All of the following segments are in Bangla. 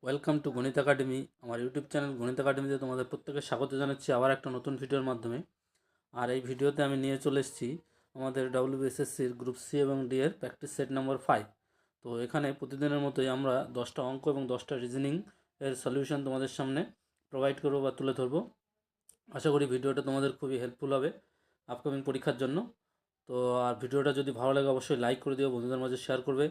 ওয়েলকাম টু গণিত একাডেমি। আমার ইউটিউব চ্যানেল গণিত একাডেমিতে তোমাদের প্রত্যেকে স্বাগত জানাচ্ছি আবার একটা নতুন ভিডিওর মাধ্যমে। আর এই ভিডিওতে আমি নিয়ে চলে এসেছি আমাদের ডাব্লিউবিএসএসসির গ্রুপ সি এবং ডি এর প্র্যাকটিস সেট নম্বর 5। তো এখানে প্রতিদিনের মতোই আমরা 10টা অঙ্ক এবং 10টা রিজনিং এর সলিউশন তোমাদের সামনে প্রোভাইড করবো বা তুলে ধরবো। আশা করি ভিডিওটা তোমাদের খুবই হেল্পফুল হবে আপকামিং পরীক্ষার জন্য। তো আর ভিডিওটা যদি ভালো লাগে অবশ্যই লাইক করে দিও, বন্ধুদের মাঝে শেয়ার করবে,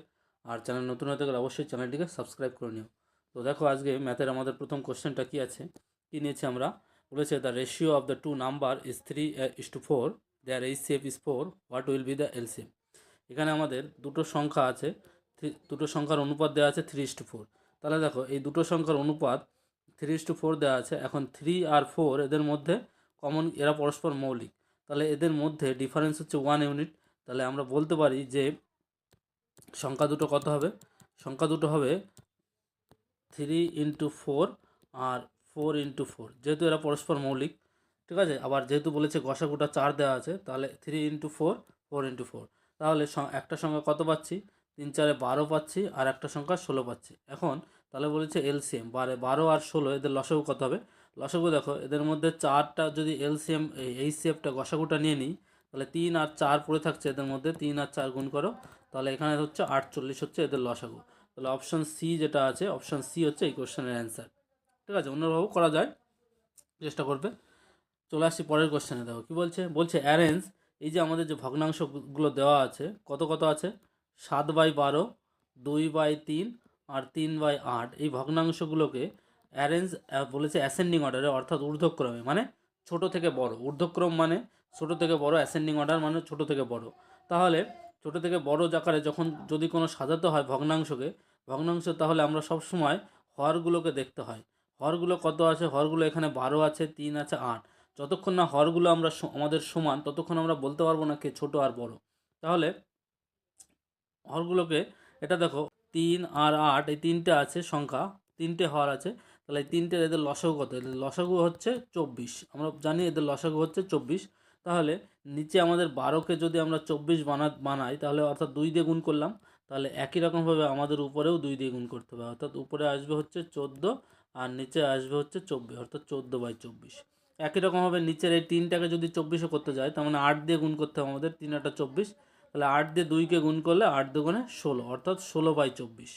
আর চ্যানেল নতুন হতে গেলে অবশ্যই চ্যানেলটিকে সাবস্ক্রাইব করে নিও। তো দেখো আজকে ম্যাথের আমাদের প্রথম কোশ্চেনটা কী আছে, কী নিয়েছি আমরা। বলেছে the ratio of the two number is 3:4, there HCF is 4, what will be the LCM. এখানে আমাদের দুটো সংখ্যা আছে, দুটো সংখ্যার অনুপাত দেওয়া আছে 3:4। তাহলে দেখো এই দুটো সংখ্যার অনুপাত 3:4 দেওয়া আছে। এখন 3 আর 4 এদের মধ্যে কমন, এরা পরস্পর মৌলিক, তাহলে এদের মধ্যে ডিফারেন্স হচ্ছে 1 ইউনিট। তাহলে আমরা বলতে পারি যে সংখ্যা দুটো কত হবে, সংখ্যা দুটো হবে 3:4 আর 4:4, যেহেতু এরা পরস্পর মৌলিক। ঠিক আছে, আবার যেহেতু বলেছে গসাগুটা 4 দেওয়া আছে, তাহলে 3:4 4:4, তাহলে একটা সংখ্যা কত পাচ্ছি, 3 4 12 পাচ্ছি, আর একটা সংখ্যা 16 পাচ্ছি। এখন তাহলে বলেছে এলসিএম 12 আর 16 এদের লসাগু কত হবে। লসাগু দেখো এদের মধ্যে 4টা যদি এলসিএম এইচসিএফটা গসাগুটা নিয়ে নিই, তাহলে 3 আর 4 পড়ে থাকছে, এদের মধ্যে 3 আর 4 গুণ করো, তাহলে এখানে হচ্ছে 48 হচ্ছে এদের লসাগু। তাহলে অপশান সি যেটা আছে, অপশান সি হচ্ছে এই কোশ্চেনের অ্যান্সার। ঠিক আছে, অন্যভাবেও করা যায়, চেষ্টা করবে। চলে আসছি পরের কোশ্চেনে। দেখো কী বলছে, বলছে অ্যারেঞ্জ, এই যে আমাদের যে ভগ্নাংশগুলো দেওয়া আছে কত কত আছে, 7/12, 2/3 আর 3/8, এই ভগ্নাংশগুলোকে অ্যারেঞ্জ বলেছে অ্যাসেন্ডিং অর্ডারে, অর্থাৎ ঊর্ধ্বক্রমে, মানে ছোট থেকে বড়। ঊর্ধ্বক্রম মানে ছোট থেকে বড়, অ্যাসেন্ডিং অর্ডার মানে ছোট থেকে বড়। তাহলে ছোট থেকে বড় আকারে যখন যদি কোনো সাজাতে হয় ভগ্নাংশ, তাহলে আমরা সব সময় হরগুলোকে দেখতে হয়। হরগুলো কত আছে, হরগুলো এখানে 12 আছে, 3 আছে, 8। যতক্ষণ না হরগুলো আমরা আমাদের সমান, ততক্ষণ আমরা বলতে পারবো না কে ছোট আর বড়। তাহলে হরগুলোকে, এটা দেখো 3 আর 8 এই তিনটে আছে সংখ্যা, তিনটে হর আছে। তাহলে এই তিনটে, এদের লসাগু কত, এদের লসাগু হচ্ছে 24। আমরা জানি এদের লসাগু হচ্ছে 24। তাহলে নিচে আমাদের 12কে যদি আমরা 24 বানাই, তাহলে অর্থাৎ 2 দিয়ে গুণ করলাম, তাহলে একই রকমভাবে আমাদের উপরেও 2 দিয়ে গুণ করতে হবে, অর্থাৎ উপরে আসবে হচ্ছে 14 আর নিচে আসবে হচ্ছে 24, অর্থাৎ 14/24। একই রকমভাবে নিচের এই 3টাকে যদি 24 করতে যায়, তার মানে 8 দিয়ে গুণ করতে হবে আমাদের, 3 8 24। তাহলে 8 দিয়ে 2কে গুণ করলে 8 দুগুণে 16, অর্থাৎ 16/24।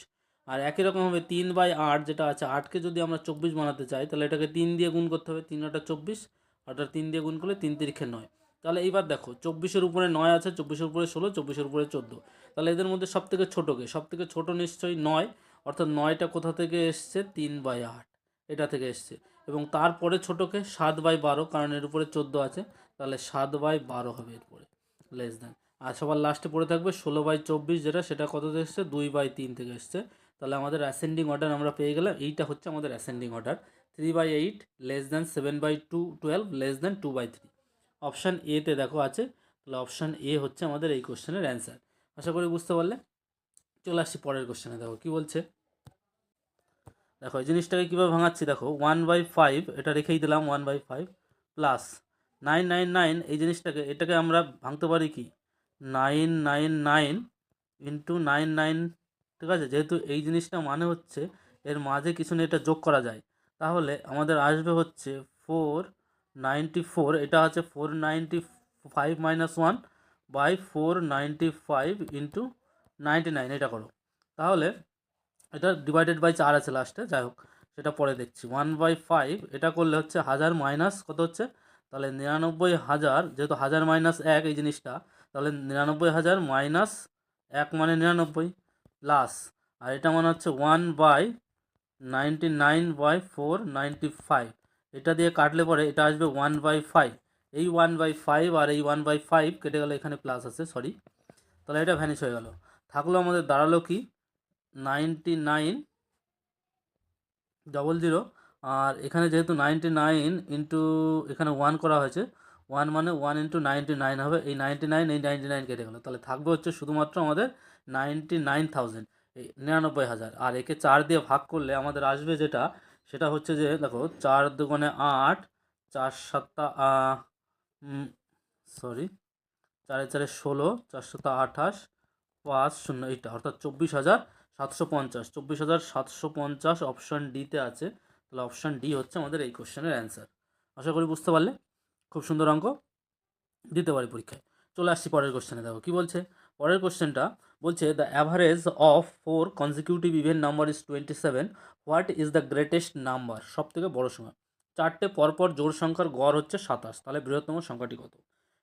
আর একই রকমভাবে 3/8 যেটা আছে, 8কে যদি আমরা 24 বানাতে চাই, তাহলে এটাকে 3 দিয়ে গুণ করতে হবে, 3 8 24, অর্থাৎ 3 দিয়ে গুণ করলে 3 3 9। তাহলে এইবার দেখো 24-এর উপরে 9 আছে, 24-এর উপরে 16, 24-এর উপরে 14। তাহলে এদের মধ্যে সবথেকে ছোটোকে, সবথেকে ছোট নিশ্চয়ই 9, অর্থাৎ 9টা কোথা থেকে এসছে, 3/8 এটা থেকে এসছে। এবং তারপরে ছোটোকে 7/12, কারণ এর উপরে 14 আছে, তাহলে 7/12 হবে এরপরে, লেস দেন। আর সবার লাস্টে পড়ে থাকবে 16/24, যেটা সেটা কত থেকে এসছে, 2/3 থেকে এসছে। তাহলে আমাদের অ্যাসেন্ডিং অর্ডার আমরা পেয়ে গেলাম, এইটা হচ্ছে আমাদের ascending order. 3/8 less than 7/12 less than 2/3। Option এতে দেখো আছে, তাহলে অপশান এ হচ্ছে আমাদের এই কোশ্চেনের অ্যান্সার। আশা করি বুঝতে পারলে। চলে আসছি পরের কোশ্চেনে। দেখো কী বলছে, দেখো এই জিনিসটাকে কীভাবে ভাঙাচ্ছি, দেখো 1/5 এটা রেখেই দিলাম, 1/5 প্লাস 999, এই জিনিসটাকে, এটাকে আমরা ভাঙতে পারি কি 999 ইন্টু 99। ঠিক আছে, যেহেতু এই জিনিসটা মানে হচ্ছে এর মাঝে কিছু না, এটা যোগ করা যায়, তাহলে আমাদের আসবে হচ্ছে 494, এটা হচ্ছে 495 মাইনাস 1/495 ইন্টু 99, এটা করো। তাহলে এটা ডিভাইডেড বাই 4 আছে লাস্টে, যাই হোক সেটা পরে দেখছি। 1/5 এটা করলে হচ্ছে 1000 মাইনাস কত হচ্ছে, তাহলে 99,000, যেহেতু 1000 মাইনাস 1 এই জিনিসটা, তাহলে 99,000 মাইনাস 1 মানে 99 প্লাস, আর এটা মানে হচ্ছে 1/99/495, এটা দিয়ে কাটলে পরে এটা আসবে 1/5। এই 1/5 আর এই 1/5 কেটে গেলে, এখানে প্লাস আছে সরি, তাহলে এটা ভ্যানিশ হয়ে গেল। থাকলো আমাদের দাঁড়ালো কি 9900, আর এখানে যেহেতু 99 ইন্টু এখানে 1 করা হয়েছে, 1 মানে 1 ইন্টু 99 হবে, এই 99 এই 99 কেটে গেলো, তাহলে থাকবে হচ্ছে শুধুমাত্র আমাদের 99,000, এই 99,000। আর একে 4 দিয়ে ভাগ করলে আমাদের আসবে যেটা, সেটা হচ্ছে যে দেখো 4 দুগুণে 8, 4 7 সরি 4 4 16, 4 7 28, 5 0, এইটা অর্থাৎ 24,700 750, 24,750 অপশান ডিতে আছে। তাহলে অপশান ডি হচ্ছে আমাদের এই কোশ্চেনের অ্যান্সার। আশা করি বুঝতে পারলে। খুব সুন্দর অঙ্ক, দিতে পারি পরীক্ষায়। চলে আসছি পরের কোশ্চেনে। দেখো কী বলছে। পরের কোশ্চেনটা বলছে the average of 4 consecutive even number is 27, what is the greatest number, সব থেকে বড় সংখ্যা। চারটে পরপর জোড় সংখ্যার গড় হচ্ছে 27, তাহলে বৃহত্তম সংখ্যাটি কত।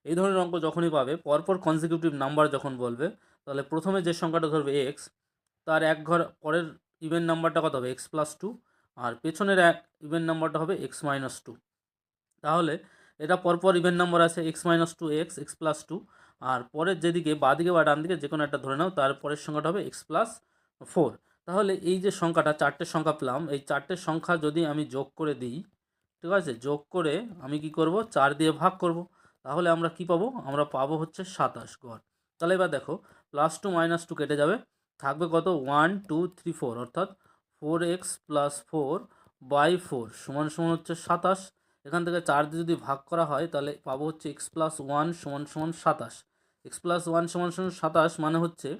এই ধরনের অঙ্ক যখনই পাবে, পরপর কনজিকিউটিভ নাম্বার যখন বলবে, তাহলে প্রথমে যে সংখ্যাটা ধরবে এক্স, তার এক ঘর পরের ইভেন নাম্বারটা কত হবে, x+2, আর পেছনের এক ইভেন নাম্বারটা হবে x-2। তাহলে এটা পরপর ইভেন নাম্বার আছে x-2 x+2, আর পরের যেদিকে বাঁদিকে বা ডান দিকে যে কোনো একটা ধরে নাও, তারপরের সংখ্যাটা হবে x+4। তাহলে এই যে সংখ্যাটা, চারটে সংখ্যা পেলাম, এই চারটে সংখ্যা যদি আমি যোগ করে দিই, ঠিক আছে, যোগ করে আমি কি করব, 4 দিয়ে ভাগ করব, তাহলে আমরা কি পাবো, আমরা পাবো হচ্ছে 27 গড়। তাহলে এবার দেখো, +2 -2 কেটে যাবে, থাকবে কত, 1 2 3 4, অর্থাৎ 4x + 4/4 সমান সমান হচ্ছে 27। এখান থেকে 4 দিয়ে যদি ভাগ করা হয় তাহলে পাবো হচ্ছে x+1 সমান সমান 27। x+1 সমান সমান 27 মানে হচ্ছে,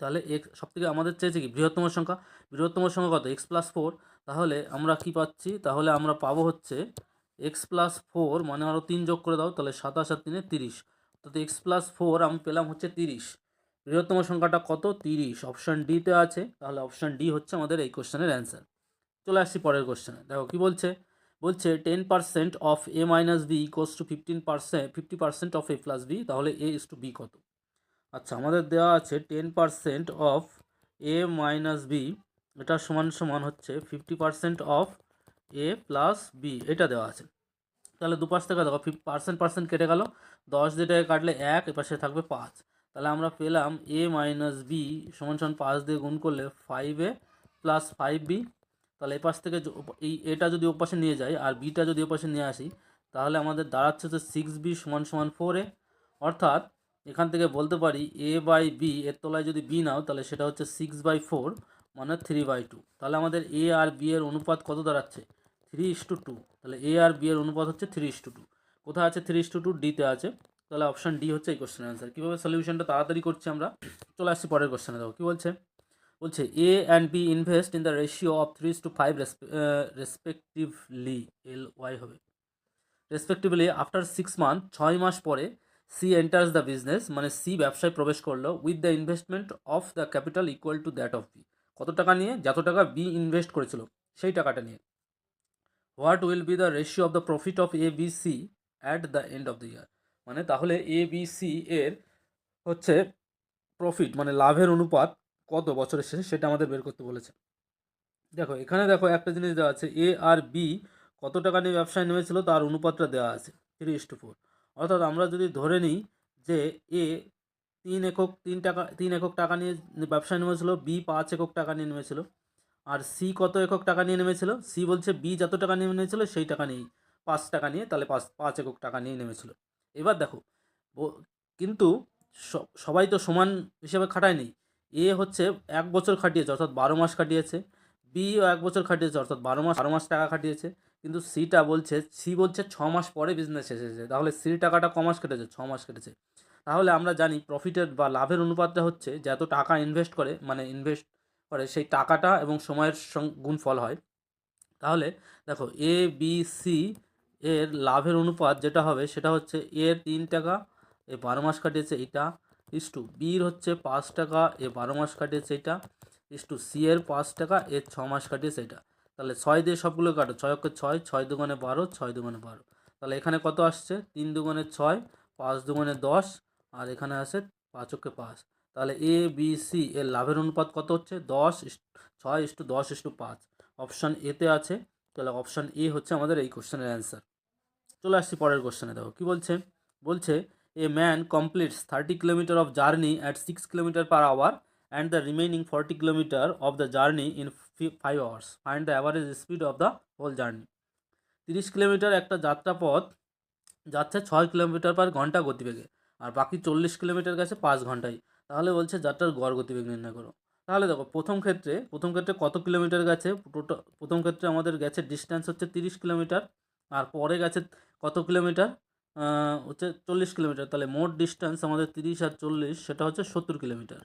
তাহলে সব থেকে আমাদের চেয়েছে কি বৃহত্তম সংখ্যা। বৃহত্তম সংখ্যা কত, x+4। তাহলে আমরা কি পাচ্ছি, তাহলে আমরা পাবো হচ্ছে x+4 মানে আরও 3 যোগ করে দাও, তাহলে 27 আর 3 30, অর্থাৎ x+4 আমি পেলাম হচ্ছে 30। বৃহত্তম সংখ্যাটা কত, 30, অপশান ডিতে আছে। তাহলে অপশান ডি হচ্ছে আমাদের এই কোশ্চেনের অ্যান্সার। চলে আসছি পরের কোশ্চেনে। দেখো কি বলছে। বলছে 10% of a minus B equals to 50% of a plus B, তাহলে a ইস টু বি কত। আচ্ছা, আমাদের দেওয়া আছে 10% অফ a মাইনাস বি, এটা সমান সমান হচ্ছে 50% অফ a প্লাস বি, এটা দেওয়া আছে। তাহলে দুপাশ থেকে দেখো পার্সেন্ট কেটে গেল, 10 দিয়ে কাটলে 1, এপাশে থাকবে 5। তাহলে আমরা পেলাম a মাইনাস বি সমান সমান 5 দিয়ে গুণ করলে 5a প্লাস 5b। তাহলে এপাশ থেকে এই এটা যদি ওপাশে নিয়ে যাই আর বিটা যদি ওপাশে নিয়ে আসি, তাহলে আমাদের দাঁড়াচ্ছে হচ্ছে 6b সমান সমান 4a। অর্থাৎ এখান থেকে বলতে পারি a/b এর তলায় যদি b নাও, তাহলে সেটা হচ্ছে 6/4 মানে 3/2। তাহলে আমাদের a আর b এর অনুপাত কত দাঁড়াচ্ছে, 3:2। তাহলে a আর b এর অনুপাত হচ্ছে 3:2। কোথায় আছে 3:2, ডিতে আছে। তাহলে অপশান ডি হচ্ছে এই কোশ্চেনের অ্যান্সার। কীভাবে সলিউশনটা তাড়াতাড়ি করছি আমরা, চলে আসছি পরের কোশ্চেনে। দেখো কী বলছে। বলছে A and B invest in the ratio of 3:5 respectively, LY হবে, রেসপেক্টিভলি আফটার 6 মান্থ, 6 মাস পরে সি এন্টার্স দ্য বিজনেস, মানে সি ব্যবসায় প্রবেশ করলো, with the investment of the capital equal to that of B, কত টাকা নিয়ে, যত টাকা বি ইনভেস্ট করেছিল সেই টাকাটা নিয়ে। What will be the ratio of the profit of A B C at the end of the year, মানে তাহলে এ বি সি এর হচ্ছে প্রফিট মানে লাভের অনুপাত কত বছরের শেষে, সেটা আমাদের বের করতে বলেছে। দেখো এখানে দেখো একটা জিনিস দেওয়া আছে, এ আর বি কত টাকা নিয়ে ব্যবসায় নেমেছিল তার অনুপাতটা দেওয়া আছে 3:4। অর্থাৎ আমরা যদি ধরে নিই যে এ 3 একক টাকা নিয়ে ব্যবসায় নেমেছিল, বি 5 একক টাকা নিয়ে নেমেছিল, আর সি কত একক টাকা নিয়ে নেমেছিল, সি বলছে বি যত টাকা নিয়ে নেমেছিল সেই টাকা নিয়েই, 5 টাকা নিয়ে, তাহলে 5 একক টাকা নিয়ে নেমেছিল। এবার দেখো কিন্তু সবাই তো সমান হিসেবে খাটায়নি। এ হচ্ছে 1 বছর খাটিয়েছে, অর্থাৎ 12 মাস খাটিয়েছে। বিও 1 বছর খাটিয়েছে, অর্থাৎ 12 মাস টাকা খাটিয়েছে। কিন্তু সি বলছে 6 মাস পরে বিজনেস এসেছে, তাহলে সির টাকাটা ক মাস কেটেছে, 6 মাস কেটেছে। তাহলে আমরা জানি প্রফিটের বা লাভের অনুপাতটা হচ্ছে যত টাকা ইনভেস্ট করে সেই টাকাটা এবং সময়ের গুণফল হয়। তাহলে দেখো এ বি সি এর লাভের অনুপাত যেটা হবে সেটা হচ্ছে এর 3 টাকা, এ 12 মাস কাটিয়েছে এইটা, ইস টু বির হচ্ছে 5 টাকা, এ 12 মাস কাটিয়েছে এইটা, ইস টু সি এর 5 টাকা, এর 6 মাস কাটিয়েছে এইটা। তাহলে 6 দিয়ে সবগুলো কাটো, 6 অক্ষে 6, 6 দুগুণে 12, 6 দুগুণে 12। তাহলে এখানে কত আসছে, 3 দুগুণে 6, 5 দুগুণে 10, আর এখানে আসে 5 অক্ষে 5। তাহলে এ বি সি এর লাভের অনুপাত কত হচ্ছে, 6:10:5। অপশান এতে আছে। তাহলে অপশান এ হচ্ছে আমাদের এই কোশ্চেনের অ্যান্সার। চলে আসছি পরের কোশ্চেনে। দেখো কী বলছে। বলছে a man completes 30 kilometre of journey at 6 kilometre per hour and the remaining 40 kilometre of the journey in 5 hours, find the average speed of the whole journey. 30 kilometre একটা যাত্রাপথ যাচ্ছে 6 কিলোমিটার পার ঘন্টা গতিবেগে, আর বাকি 40 কিলোমিটার গেছে 5 ঘন্টায়। তাহলে বলছে যাত্রার গড় গতিবেগ নির্ণয় করো। তাহলে দেখো প্রথম ক্ষেত্রে কত কিলোমিটার গেছে, প্রথম ক্ষেত্রে আমাদের গেছে ডিস্ট্যান্স হচ্ছে 30 কিলোমিটার, আর পরে গেছে কত কিলোমিটার, হচ্ছে 40 কিলোমিটার। তাহলে মোট ডিস্ট্যান্স আমাদের 30 আর 40 সেটা হচ্ছে 70 কিলোমিটার।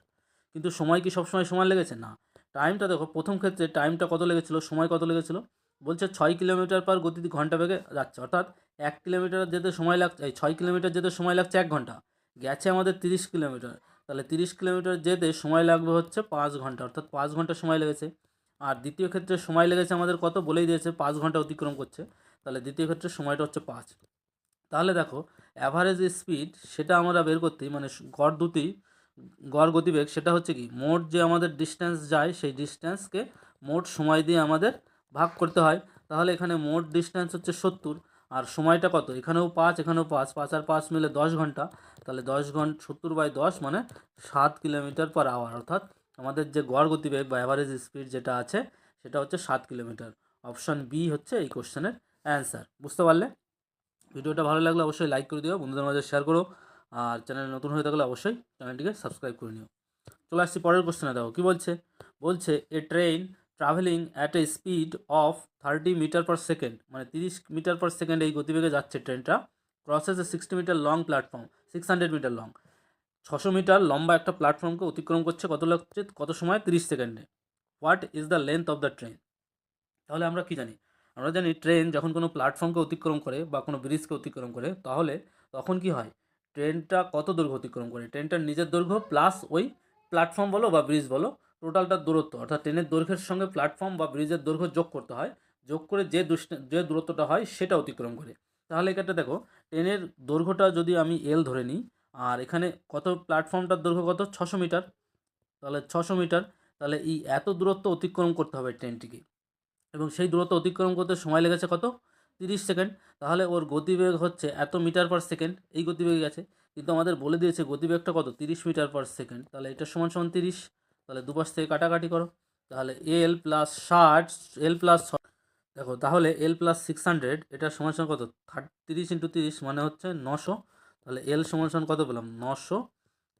কিন্তু সময় কি সবসময় সমান লেগেছে? না। টাইমটা দেখো, প্রথম ক্ষেত্রে টাইমটা কত লেগেছিলো, সময় কত লেগেছিলো? বলছে 6 কিলোমিটার পার গতি ঘন্টা বেগে যাচ্ছে, অর্থাৎ 1 কিলোমিটার যেতে সময় লাগছে, এই 6 কিলোমিটার যেতে সময় লাগছে 1 ঘন্টা, গেছে আমাদের 30 কিলোমিটার, তাহলে 30 কিলোমিটার যেতে সময় লাগবে হচ্ছে 5 ঘন্টা, অর্থাৎ 5 ঘন্টা সময় লেগেছে। আর দ্বিতীয় ক্ষেত্রে সময় লেগেছে আমাদের কত, বলেই দিয়েছে 5 ঘন্টা অতিক্রম করছে, তাহলে দ্বিতীয় ক্ষেত্রে সময়টা হচ্ছে 5। তাহলে দেখো অ্যাভারেজ স্পিড সেটা আমরা বের করতেই, মানে গড় গতিবেগ সেটা হচ্ছে কি, মোট যে আমাদের ডিস্ট্যান্স যায় সেই ডিস্ট্যান্সকে মোট সময় দিয়ে আমাদের ভাগ করতে হয়। তাহলে এখানে মোট ডিস্ট্যান্স হচ্ছে 70, আর সময়টা কত, এখানেও 5 এখানেও 5, 5 আর 5 মিলে 10 ঘন্টা, তাহলে 10 ঘন্টা 70/10 মানে 7 কিলোমিটার পার আওয়ার, অর্থাৎ আমাদের যে গড় গতিবেগ বা অ্যাভারেজ স্পিড যেটা আছে সেটা হচ্ছে 7 কিলোমিটার। অপশান বি হচ্ছে এই কোশ্চেনের অ্যান্সার। বুঝতে পারলে? ভিডিওটা ভালো লাগলে অবশ্যই লাইক করে দিও, বন্ধুদের মাঝে শেয়ার করো, আর চ্যানেল নতুন হয়ে থাকলে অবশ্যই চ্যানেলটিকে সাবস্ক্রাইব করে নিও। চলে আসছি পরের কোশ্চেনে। দেখো কী বলছে, বলছে a train travelling at a speed of 30 metre per second, মানে 30 মিটার পার সেকেন্ড এই গতিবেগে যাচ্ছে ট্রেনটা, crosses a 60 metre long platform, 600 metre long, 600 metre লম্বা একটা প্ল্যাটফর্মকে অতিক্রম করছে কত সময়, 30 সেকেন্ডে। What is the length of the train? তাহলে আমরা কি জানি, আমরা জানি ট্রেন যখন কোনো প্ল্যাটফর্মকে অতিক্রম করে বা কোনো ব্রিজকে অতিক্রম করে, তাহলে তখন কি হয়, ট্রেনটা কত দৈর্ঘ্য অতিক্রম করে, ট্রেনটার নিজের দৈর্ঘ্য প্লাস ওই প্ল্যাটফর্ম বলো বা ব্রিজ বলো, টোটালটার দূরত্ব, অর্থাৎ ট্রেনের দৈর্ঘ্যের সঙ্গে প্ল্যাটফর্ম বা ব্রিজের দৈর্ঘ্য যোগ করতে হয়, যোগ করে যে দূরত্বটা হয় সেটা অতিক্রম করে। তাহলে এক্ষেত্রে দেখো, ট্রেনের দৈর্ঘ্যটা যদি আমি এল ধরে নিই, আর এখানে কত, প্ল্যাটফর্মটার দৈর্ঘ্য কত, 600 মিটার, তাহলে 600 মিটার, তাহলে এই এত দূরত্ব অতিক্রম করতে হবে ট্রেনটিকে, এবং সেই দূরত্ব অতিক্রম করতে সময় লেগেছে কত, 30 সেকেন্ড। তাহলে ওর গতিবেগ হচ্ছে এত মিটার পার সেকেন্ড, এই গতিবেগে গেছে, কিন্তু আমাদের বলে দিয়েছে গতিবেগটা কত, 30 মিটার পার সেকেন্ড, তাহলে এটা সমান সমান 30, তাহলে দুপাশ থেকে কাটাকাটি করো, তাহলে এল প্লাস 60, এল প্লাস, দেখো তাহলে এল প্লাস 600 এটা সমান সমান কত, 30 × 30 মানে হচ্ছে 900, তাহলে এল সমান সমান কত পেলাম, 900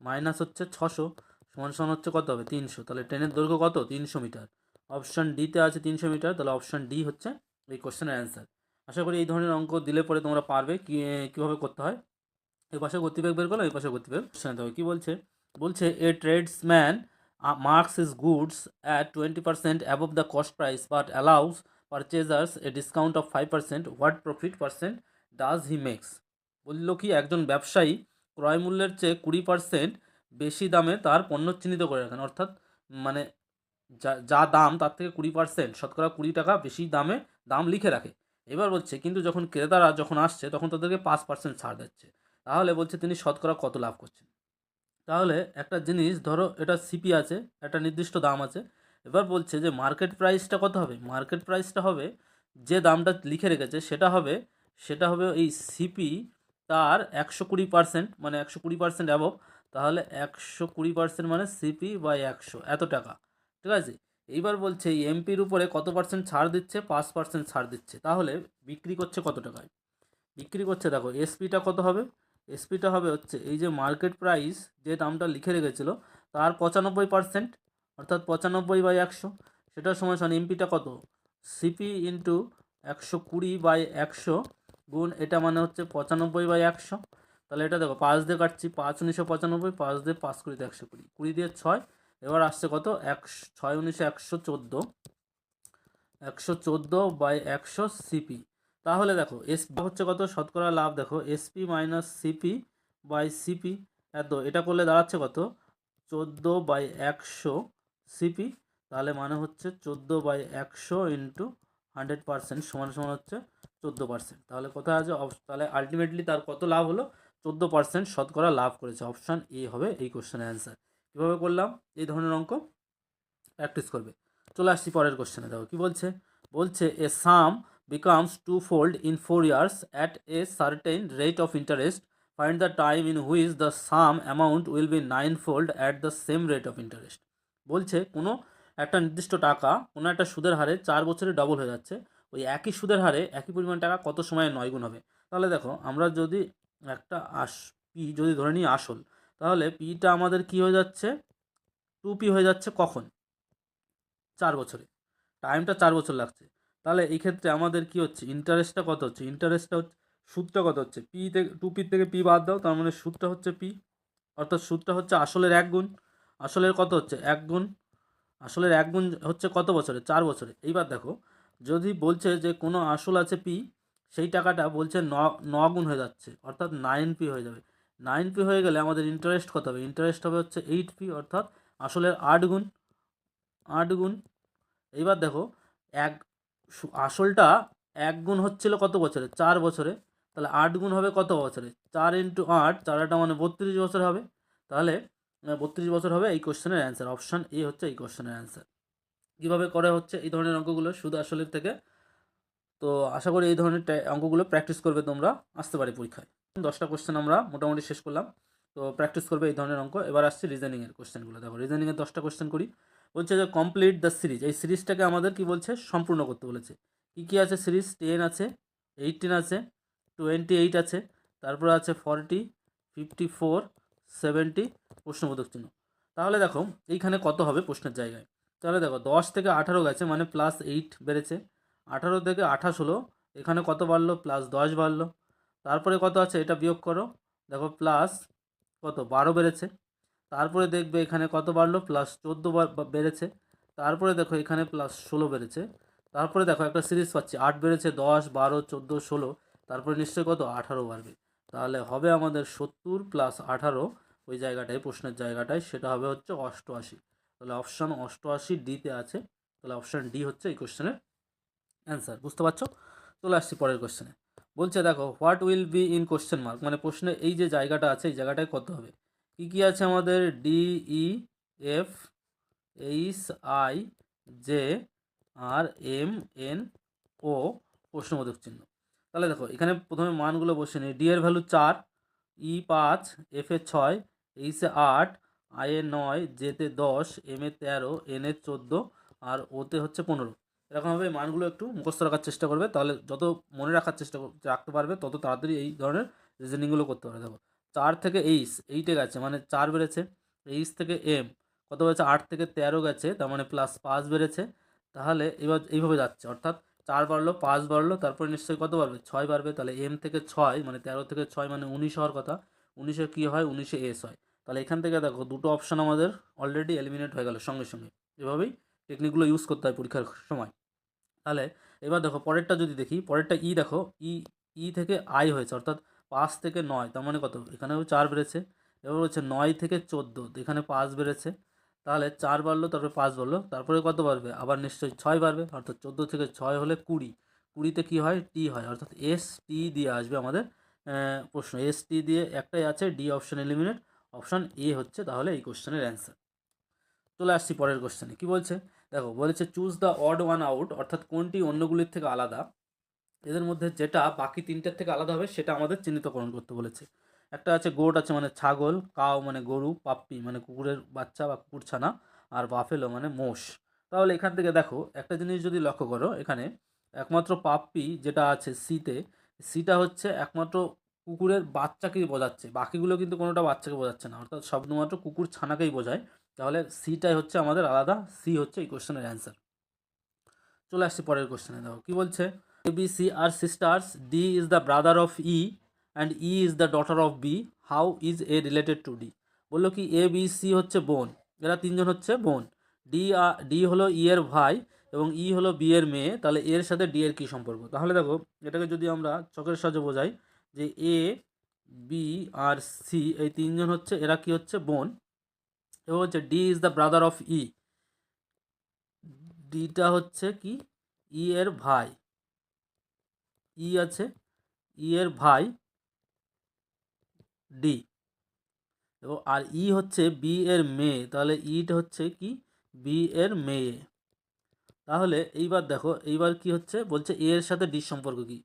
মাইনাস হচ্ছে 600 সমান সমান হচ্ছে কত হবে, 300, তাহলে ট্রেনের দৈর্ঘ্য কত, 300 মিটার। অপশান ডিতে আছে 300 মিটার, তাহলে অপশান ডি হচ্ছে এই কোশ্চেনের অ্যান্সার। আশা করি এই ধরনের অঙ্ক দিলে পরে তোমরা পারবে কীভাবে করতে হয়। এই পাশে গতিবেগ বের করো, এই পাশে গতিবেগ শুনতে হবে। কী বলছে, বলছে এ tradesman marks his goods at 20% above the cost price but allows purchasers a discount of 5%. What profit percent does he makes? বলল কি, একজন ব্যবসায়ী ক্রয় মূল্যের চেয়ে 20% বেশি দামে তার পণ্য চিহ্নিত করে রাখেন, অর্থাৎ মানে যা দাম তার থেকে 20%, শতকরা 20 টাকা বেশি দাম লিখে রাখে। এবার বলছে কিন্তু যখন ক্রেতারা যখন আসছে তখন তাদেরকে 5% ছাড় দিচ্ছে, তাহলে বলছে তিনি শতকরা কত লাভ করছেন। তাহলে একটা জিনিস ধরো, এটা সিপি আছে, একটা নির্দিষ্ট দাম আছে, এবার বলছে যে মার্কেট প্রাইসটা কত হবে, মার্কেট প্রাইসটা হবে যে দামটা লিখে রেখেছে সেটা হবে এই সিপি তার 120%, মানে 120% অ্যাবভ, তাহলে 120% মানে সিপি বাই 100 এত টাকা, ঠিক আছে। এইবার বলছে এই এমপির উপরে কত পার্সেন্ট ছাড় দিচ্ছে, 5% ছাড় দিচ্ছে, তাহলে বিক্রি করছে কত টাকায়, বিক্রি করছে দেখো এসপিটা কত হবে, এসপিটা হবে হচ্ছে এই যে মার্কেট প্রাইস যে দামটা লিখে রেখেছিলো তার 95%, অর্থাৎ 95/100, সেটার সমান সমান এমপিটা কত, সিপি ইন্টু 120/100 গুণ এটা মানে হচ্ছে 95/100, তাহলে এটা দেখো 5 দিয়ে কাটছি, 5 1995, 5 দিয়ে 5 কুড়িতে 120, 20 দিয়ে 6, এবার আসছে কত, 6 19 114, 114/100 সিপি। তাহলে দেখো এসপি হচ্ছে কত, শতকরা লাভ, দেখো SP minus CP by CP, এত এটা করলে দাঁড়াচ্ছে কত, 14/100 সিপি, তাহলে মানে হচ্ছে 14/100 ইন্টু 100% সমান সমান হচ্ছে 14%, তাহলে কোথায় আছে, তাহলে আলটিমেটলি তার কত লাভ হলো, 14% শতকরা লাভ করেছে। অপশান এ হবে এই কোশ্চেনের অ্যান্সার। কীভাবে করলাম, এই ধরনের অঙ্ক প্র্যাকটিস করবে। চলে আসছি পরের কোশ্চেনে। দেখো কী বলছে, বলছে এ সাম becomes twofold in 4 years at a certain rate of interest. Find the time in which the sum amount will be ninefold at the same rate of interest. বলছে কোনো একটা নির্দিষ্ট টাকা কোনো একটা সুদের হারে 4 বছরে ডবল হয়ে যাচ্ছে, ওই একই সুদের হারে একই পরিমাণ টাকা কত সময়ে 9 গুণ হবে। তাহলে দেখো আমরা যদি একটা পি যদি ধরে নিই আসল, তাহলে পিটা আমাদের কি হয়ে যাচ্ছে, 2p হয়ে যাচ্ছে কখন, 4 বছরে, টাইমটা 4 বছর লাগছে। তাহলে এই ক্ষেত্রে আমাদের কি হচ্ছে, ইন্টারেস্টটা কত হচ্ছে, ইন্টারেস্টটা হচ্ছে, সুদটা কত হচ্ছে, পি থেকে 2p থেকে পি বাদ দাও, তার মানে সুদটা হচ্ছে পি, অর্থাৎ সুদটা হচ্ছে আসলের 1 গুণ, আসলের কত হচ্ছে 1 গুণ, আসলের 1 গুণ হচ্ছে কত বছরে, 4 বছরে। এইবার দেখো যদি বলছে যে কোনো আসল আছে পি, সেই টাকাটা বলছে 9 গুণ হয়ে যাচ্ছে, অর্থাৎ 9p হয়ে যাবে। 9p হয়ে গেলে আমাদের ইন্টারেস্ট কত হবে, ইন্টারেস্ট হবে হচ্ছে 8p, অর্থাৎ আসলের 8 গুণ, 8 গুণ। এইবার দেখো এক আসলটা 1 গুণ হচ্ছিল কত বছরে, 4 বছরে, তাহলে 8 গুণ হবে কত বছরে, 4 ইন্টু 8, 4 মানে 32 বছর হবে। তাহলে 32 বছর হবে এই কোশ্চেনের অ্যান্সার। অপশান এ হচ্ছে এই কোশ্চেনের অ্যান্সার। কীভাবে করে হচ্ছে এই ধরনের অঙ্কগুলো শুধু আসলের থেকে। তো আশা করি এই ধরনের অঙ্কগুলো প্র্যাকটিস করবে তোমরা, আসতে পারে পরীক্ষায়। 10টা কোশ্চেন আমরা মোটামুটি শেষ করলাম। তো প্র্যাকটিস করবে এই ধরনের অঙ্ক। এবার আসছি রিজনিংয়ের কোশ্চেনগুলো। দেখো রিজনিংয়ের 10টা কোশ্চেন করি। বলছে যে কমপ্লিট দ্য সিরিজ, এই সিরিজটাকে আমাদের কি বলছে, সম্পূর্ণ করতে বলেছে। কী কী আছে সিরিজ, 10 আছে, 18 আছে, 28 আছে, তারপরে আছে 40, 54, 70, প্রশ্নবোধক চিহ্ন। তাহলে দেখো এইখানে কত হবে প্রশ্নের জায়গায়। তাহলে দেখো 10 থেকে 18 গেছে, মানে +8 বেড়েছে। 18 থেকে 28 হলো, এখানে কত বাড়লো, +10 বাড়লো। তারপরে কত আছে, এটা বিয়োগ করো, দেখো প্লাস কত 12 বেড়েছে। তারপরে দেখবে এখানে কত বাড়লো, +14 বেড়েছে। তারপরে দেখো এখানে +16 বেড়েছে। তারপরে দেখো একটা সিরিজ পাচ্ছি, 8 বেড়েছে, 10, 12, 14, 16, তারপরে নিশ্চয়ই কত 18 বাড়বে। তাহলে হবে আমাদের 70 + 18 ওই জায়গাটায়, প্রশ্নের জায়গাটায়, সেটা হবে হচ্ছে 88। তাহলে অপশান 88 ডিতে আছে। তাহলে অপশান ডি হচ্ছে এই কোশ্চেনের অ্যান্সার। বুঝতে পারছো? চলে আসছি পরের কোশ্চেনে। বলছে দেখো what will be in question mark, মানে প্রশ্নে এই যে জায়গাটা আছে এই জায়গাটায় কত হবে। কী কী আছে আমাদের, D, E, F, H, I, J, R, M, N, O, প্রশ্নবোধক চিহ্ন। তাহলে দেখো এখানে প্রথমে মানগুলো বসে নিই। ডি এর value 4, E 5, F A 6, H A 8, I A 9, জেতে 10, এম এ 13, এন এ 14, আর ওতে হচ্ছে 15। এরকমভাবে মানগুলো একটু মুখস্থ রাখার চেষ্টা করবে, তাহলে যত মনে রাখার চেষ্টা রাখতে পারবে তত তাড়াতাড়ি এই ধরনের রিজনিংগুলো করতে পারবে। দেখো 4 থেকে এইটে গেছে, মানে 4 বেড়েছে। এইচ থেকে এম কত বেড়েছে, 8 থেকে 13 গেছে, তার মানে +5 বেড়েছে। তাহলে এবার এইভাবে যাচ্ছে, অর্থাৎ 4 বাড়লো, 5 বাড়লো, তারপরে নিশ্চয়ই কত বাড়বে, 6 বাড়বে। তাহলে এম থেকে 6, মানে 13 থেকে 6 মানে 19 হওয়ার কথা। 19-এ কী হয়, 19-এ এস হয়। তাহলে এখান থেকে দেখো দুটো অপশান আমাদের অলরেডি এলিমিনেট হয়ে গেল সঙ্গে সঙ্গে। এভাবেই টেকনিকগুলো ইউজ করতে হয় পরীক্ষার সময়। তাহলে এবার দেখো পরেরটা যদি দেখি, পরেরটা ই দেখো, ই, ই থেকে আই হয়েছে, অর্থাৎ 5 থেকে 9, তার মানে কত, এখানেও 4 বেড়েছে। এবার হচ্ছে 9 থেকে 14, এখানে 5 বেড়েছে। তাহলে 4 বাড়লো, তারপরে 5 বাড়লো, তারপরে কত বাড়বে, আবার নিশ্চয়ই 6 বাড়বে, অর্থাৎ 14 থেকে 6 হলে 20। 20-তে কী হয়, টি হয়, অর্থাৎ এস টি দিয়ে আসবে আমাদের প্রশ্ন। এস টি দিয়ে একটাই আছে, D option eliminate. Option A হচ্ছে তাহলে এই কোশ্চেনের অ্যান্সার। চলে আসছি পরের কোশ্চেনে। কী বলছে দেখো, বলেছে choose the odd one out, অর্থাৎ কোনটি অন্যগুলির থেকে আলাদা। এদের মধ্যে যেটা বাকি তিনটের থেকে আলাদা হবে সেটা আমাদের চিহ্নিতকরণ করতে বলেছে। একটা আছে গোট আছে মানে ছাগল, কাও মানে গরু, পাপ্পি মানে কুকুরের বাচ্চা বা কুকুর ছানা, আর বাফেলো মানে মোষ। তাহলে এখান থেকে দেখো একটা জিনিস যদি লক্ষ্য করো, এখানে একমাত্র পাপ্পি যেটা আছে সিতে, সিটা হচ্ছে একমাত্র কুকুরের বাচ্চাকেই বোঝাচ্ছে, বাকিগুলো কিন্তু কোনোটা বাচ্চাকে বোঝাচ্ছে না, অর্থাৎ শুধুমাত্র কুকুর ছানাকেই বোঝায়। তাহলে সিটাই হচ্ছে আমাদের আলাদা, সি হচ্ছে এই কোশ্চেনের অ্যান্সার। চলে আসছি পরের কোশ্চেনে। দেখো কী বলছে, A B C are sisters, D is the brother of E and E is the daughter of B, how is A related to D. বললো কি এ বি সি হচ্ছে বোন, এরা তিনজন হচ্ছে বোন। ডি হলো ই এর ভাই এবং ই হলো বি এর মেয়ে, তাহলে এর সাথে ডি এর কী সম্পর্ক। তাহলে দেখো এটাকে যদি আমরা চকের সাহায্যে বোঝাই, যে এ, বি আর সি এই তিনজন হচ্ছে, এরা কি হচ্ছে, বোন। এবং হচ্ছে D is the brother of E, ডিটা হচ্ছে কি, ই এর ভাই, ই আছে, ই এর ভাই ডি, এবং আর ই হচ্ছে বি এর মেয়ে, তাহলে ইটা হচ্ছে কি, বি এর মেয়ে। তাহলে এইবার দেখো এইবার কি হচ্ছে, বলছে এ এর সাথে ডির সম্পর্ক কি,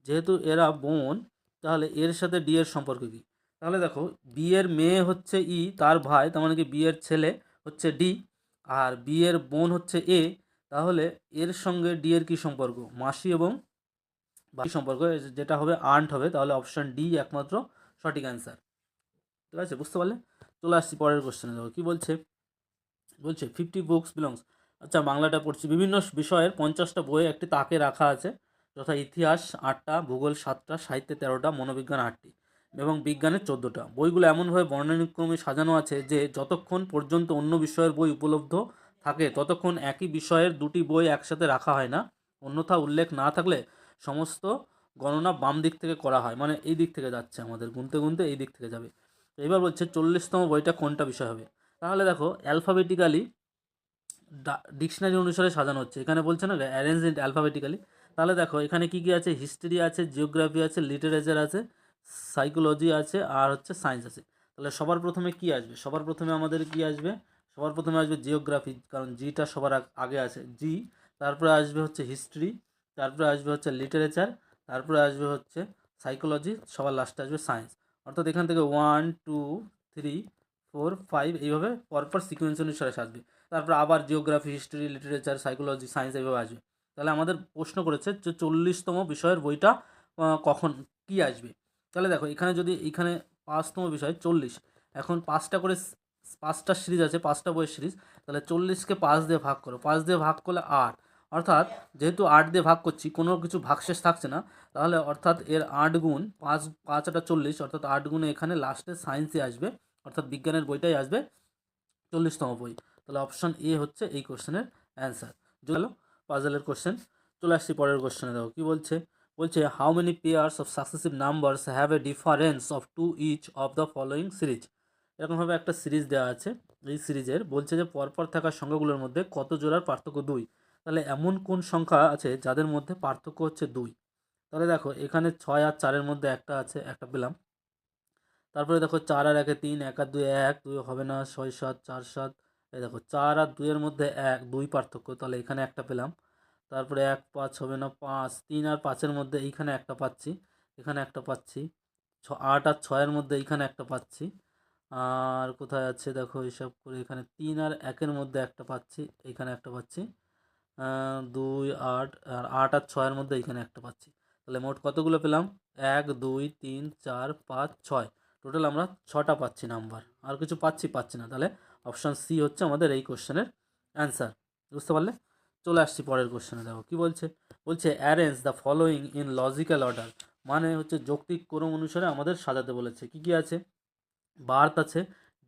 যেহেতু এরা বোন তাহলে এর সাথে ডি এর সম্পর্ক কি। তাহলে দেখো বি এর মেয়ে হচ্ছে ই, তার ভাই, তার মানে কি বি এর ছেলে হচ্ছে ডি, আর বি এর বোন হচ্ছে এ। তাহলে এর সঙ্গে ডি এর কী সম্পর্ক, মাসি এবং বাকি সম্পর্ক, যেটা হবে আন্ট হবে। তাহলে অপশান ডি একমাত্র সঠিক অ্যান্সার। ঠিক আছে, বুঝতে পারলে? চলে আসছি পরের কোশ্চেনে। দেখো কী বলছে, বলছে 50 বুকস বিলংস, আচ্ছা বাংলাটা পড়ছি, বিভিন্ন বিষয়ের 50টা বই একটি তাকে রাখা আছে, যথা ইতিহাস 8টা, ভূগোল 7টা, সাহিত্যে 13টা, মনোবিজ্ঞান 8টি। এবং বিজ্ঞানের 14টা। বইগুলো এমনভাবে বর্ণানুক্রমে সাজানো আছে যে যতক্ষণ পর্যন্ত অন্য বিষয়ের বই উপলব্ধ থাকে ততক্ষণ একই বিষয়ের দুটি বই একসাথে রাখা হয় না। অন্যথা উল্লেখ না থাকলে সমস্ত গণনা বাম দিক থেকে করা হয়, মানে এই দিক থেকে যাচ্ছে, আমাদের গুনতে গুনতে এই দিক থেকে যাবে। এবার বলছে 40তম বইটা কোনটা বিষয় হবে। তাহলে দেখো অ্যালফাবেটিক্যালি ডিকশনারি অনুসারে সাজানো হচ্ছে, এখানে বলছে না অ্যারেঞ্জ ইন অ্যালফাবেটিক্যালি। তাহলে দেখো এখানে কি কি আছে, হিস্ট্রি আছে, জিওগ্রাফি আছে, লিটারেচার আছে, সাইকোলজি আছে, আর হচ্ছে সায়েন্স আছে। তাহলে সবার প্রথমে কি আসবে, সবার প্রথমে আমাদের কি আসবে, সবার প্রথমে আসবে জিওগ্রাফি, কারণ জিটা সবার আগে আছে জি। তারপরে আসবে হচ্ছে হিস্ট্রি, তারপরে আসবে হচ্ছে লিটারেচার, তারপরে আসবে হচ্ছে সাইকোলজি, সবার লাস্টে আসবে সায়েন্স। অর্থাৎ এখান থেকে 1 2 3 4 5 এইভাবে পরপর সিকোয়েন্স অনুসারে সাজবে। তারপর আবার geography, history, literature, psychology, science এইভাবে আসবে। তাহলে আমাদের প্রশ্ন করেছে যে 40তম বিষয়ের বইটা কখন কি আসবে। তাহলে দেখো এখানে যদি এখানে 5তম বিষয় 40, এখন 5টা করে 5টা সিরিজ আছে, 5টা বইয়ের সিরিজ। তাহলে 40কে 5 দিয়ে ভাগ করো, 5 দিয়ে ভাগ করলে 8, অর্থাৎ যেহেতু 8 দিয়ে ভাগ করছি কোনো কিছু ভাগশেষ থাকছে না, তাহলে অর্থাৎ এর 8 গুণ 5, 5 8 40, অর্থাৎ 8 গুণে এখানে লাস্টে সায়েন্সে আসবে, অর্থাৎ বিজ্ঞানের বইটাই আসবে 40তম বই। তাহলে অপশন এ হচ্ছে এই কোশ্চেনের অ্যান্সার। চলো পাজলের কোশ্চেন, চলে আসছি পরের কোশ্চেনে। দেখো কী বলছে, বলছে how many pairs of successive numbers have a difference of two each of the following series. এরকমভাবে একটা সিরিজ দেওয়া আছে, এই সিরিজের বলছে যে পরপর থাকা সংখ্যাগুলোর মধ্যে কত জোড়ার পার্থক্য 2। তাহলে এমন কোন সংখ্যা আছে যাদের মধ্যে পার্থক্য হচ্ছে 2। তাহলে দেখো এখানে 6 আর 4-এর মধ্যে একটা আছে, একটা পেলাম। তারপরে দেখো 4 আর 1-এ 3, 1 আর 2 1, 2 হবে না, 6 7 4 7। এই দেখো 4 আর 2-এর মধ্যে 2 পার্থক্য, তাহলে এখানে একটা পেলাম। তারপরে 1 5 হবে না, 5 3 আর 5-এর মধ্যে এইখানে একটা পাচ্ছি, এখানে একটা পাচ্ছি। 8 আর 6-এর মধ্যে এইখানে একটা পাচ্ছি। আর কোথায় আছে দেখো হিসাব করে, এখানে 3 আর 1-এর মধ্যে একটা পাচ্ছি, এইখানে একটা পাচ্ছি। 2 8 আর 8 আর 6-এর মধ্যে এইখানে একটা পাচ্ছি। তাহলে মোট কতগুলো পেলাম, 1 2 3 4 5 6, টোটাল আমরা 6টা পাচ্ছি নাম্বার। আর কিছু পাচ্ছি না, তাহলে অপশান সি হচ্ছে আমাদের এই কোশ্চেনের অ্যান্সার। বুঝতে পারলে? চলে আসছি পরের কোশ্চেনে। দেখো কী বলছে, বলছে arrange the following in logical order, মানে হচ্ছে যৌক্তিক ক্রম অনুসারে আমাদের সাজাতে বলেছে। কী কী আছে, বার্থ আছে,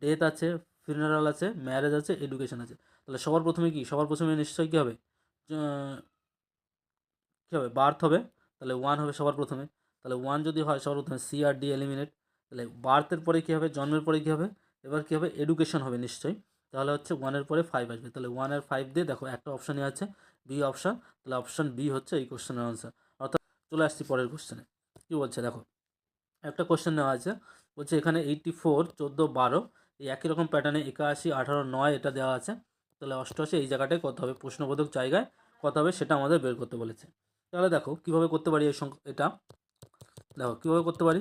ডেথ আছে, ফিউনারাল আছে, ম্যারেজ আছে, এডুকেশন আছে। তাহলে সবার প্রথমে কি, সবার প্রথমে নিশ্চয়ই কী হবে, কী হবে, বার্থ হবে। তাহলে 1 হবে সবার প্রথমে। তাহলে 1 যদি হয় সবার প্রথমে সি আর ডি এলিমিনেট। তাহলে বার্থের পরে কী হবে, জন্মের পরে কী হবে, এবার কী হবে, এডুকেশন হবে নিশ্চয়ই। তাহলে হচ্ছে 1-এর পরে 5 আসবে। তাহলে 1 আর 5 দিয়ে দেখো একটা অপশানই আছে, বি অপশান। তাহলে অপশান বি হচ্ছে এই কোশ্চেনের আনসার। অর্থাৎ চলে আসছি পরের কোশ্চেনে। কী বলছে দেখো, একটা কোশ্চেন নেওয়া আছে, বলছে এখানে 84 14 12 এই একই রকম প্যাটার্নে 81 18 9 এটা দেওয়া আছে। তাহলে 88 এই জায়গাটায় কত হবে, প্রশ্নবোধক জায়গায় কত হবে সেটা আমাদের বের করতে বলেছে। তাহলে দেখো কীভাবে করতে পারি এই সংখ্যা, এটা দেখো কীভাবে করতে পারি।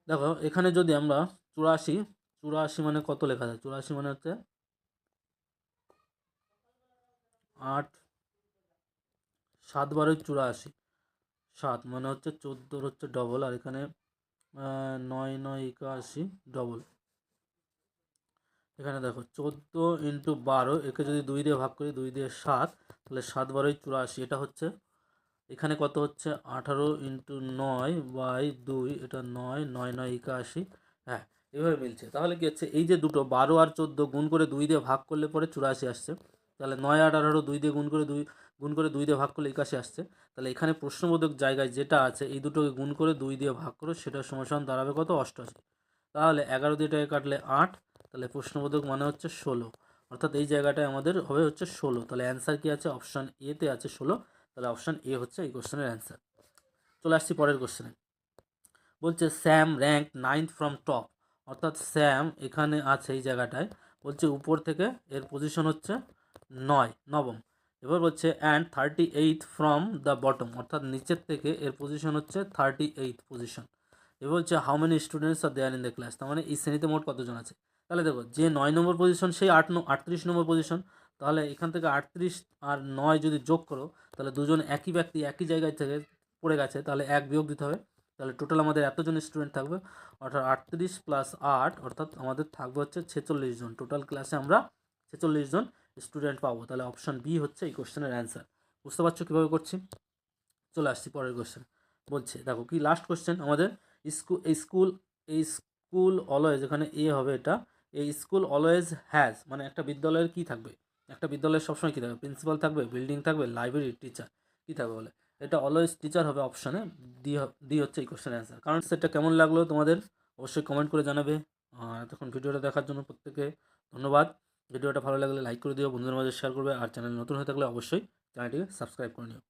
দেখো এখানে যদি আমরা 84, 84 মানে কত লেখা যায়, 84 মানে হচ্ছে 8 7 12 84, 7 মানে হচ্ছে 14 হচ্ছে ডবল, আর এখানে 9 9 81 ডবল। এখানে দেখো 14 ইন্টু 12, একে যদি 2 দিয়ে ভাগ করি, 2 দিয়ে 7, তাহলে 7 12 84, এটা হচ্ছে এখানে কত হচ্ছে 18 ইন্টু 9 বাই 2, এটা 9 9 9 81। হ্যাঁ, এভাবে মিলছে। তাহলে কি হচ্ছে, এই যে দুটো 12 আর 14 গুণ করে 2 দিয়ে ভাগ করলে পরে 84 আসছে। তাহলে 9 8 18 2 দিয়ে গুণ করে 2 দিয়ে ভাগ করলে 81 আসছে। তাহলে এখানে প্রশ্নবোধক জায়গায় যেটা আছে এই দুটোকে গুণ করে 2 দিয়ে ভাগ করো, সেটা সমান দাঁড়াবে কত, 88। তাহলে 11 দিয়ে এটাকে কাটলে 8, তাহলে প্রশ্নবোধক মানে হচ্ছে 16, অর্থাৎ এই জায়গাটায় আমাদের হবে হচ্ছে 16। তাহলে অ্যান্সার কি আছে, অপশান এতে আছে 16। তাহলে অপশান এ হচ্ছে এই কোশ্চেনের অ্যান্সার। চলে আসছি পরের কোশ্চেনে। বলছে Sam rank 9th from top, অর্থাৎ স্যাম এখানে আছে এই জায়গাটায়, বলছে উপর থেকে এর পজিশন হচ্ছে 9, নবম। এবার বলছে and 38th from the bottom, অর্থাৎ নিচের থেকে এর পজিশন হচ্ছে 38th পজিশন। এবার বলছে how many students are there in the class, তার মানে এই শ্রেণীতে মোট কতজন আছে। তাহলে দেখো যে 9 নম্বর পজিশন সেই 38 নম্বর পজিশন। তাহলে এখান থেকে 38 আর 9 যদি যোগ করো, তাহলে দুজন একই ব্যক্তি একই জায়গায় থেকে পড়ে গেছে, তাহলে 1 বিয়োগ দিতে হবে। তাহলে টোটাল আমাদের এতজন স্টুডেন্ট থাকবে, অর্থাৎ 38 প্লাস 8, অর্থাৎ আমাদের থাকবে হচ্ছে 46 জন। টোটাল ক্লাসে আমরা 46 জন স্টুডেন্ট পাবো। তাহলে অপশান বি হচ্ছে এই কোশ্চেনের অ্যান্সার। বুঝতে পারছো কীভাবে করছি? চলে আসছি পরের কোশ্চেন। বলছে দেখো কি লাস্ট কোশ্চেন আমাদের, স্কুল অলওয়েজ, এখানে এ হবে এটা, এই স্কুল অলওয়েজ হ্যাজ মানে একটা বিদ্যালয়ের কি থাকবে, একটা বিদ্যালয়ের সবসময় কী থাকবে, প্রিন্সিপাল থাকবে, বিল্ডিং থাকবে, লাইব্রেরি, টিচার, কী থাকবে বলে, এটা অলওয়েজ টিচার হবে অপশানে, ডি হচ্ছে এই কোশ্চেনের অ্যান্সার। কারণ সেটা কেমন লাগলো তোমাদের অবশ্যই কমেন্ট করে জানাবে। আর এতক্ষণ ভিডিওটা দেখার জন্য প্রত্যেকে ধন্যবাদ। ভিডিওটা ভালো লাগলে লাইক করে দিও, বন্ধুদের মাঝে শেয়ার করবে, আর চ্যানেল নতুন হয়ে থাকলে অবশ্যই চ্যানেলটিকে সাবস্ক্রাইব করে নিও।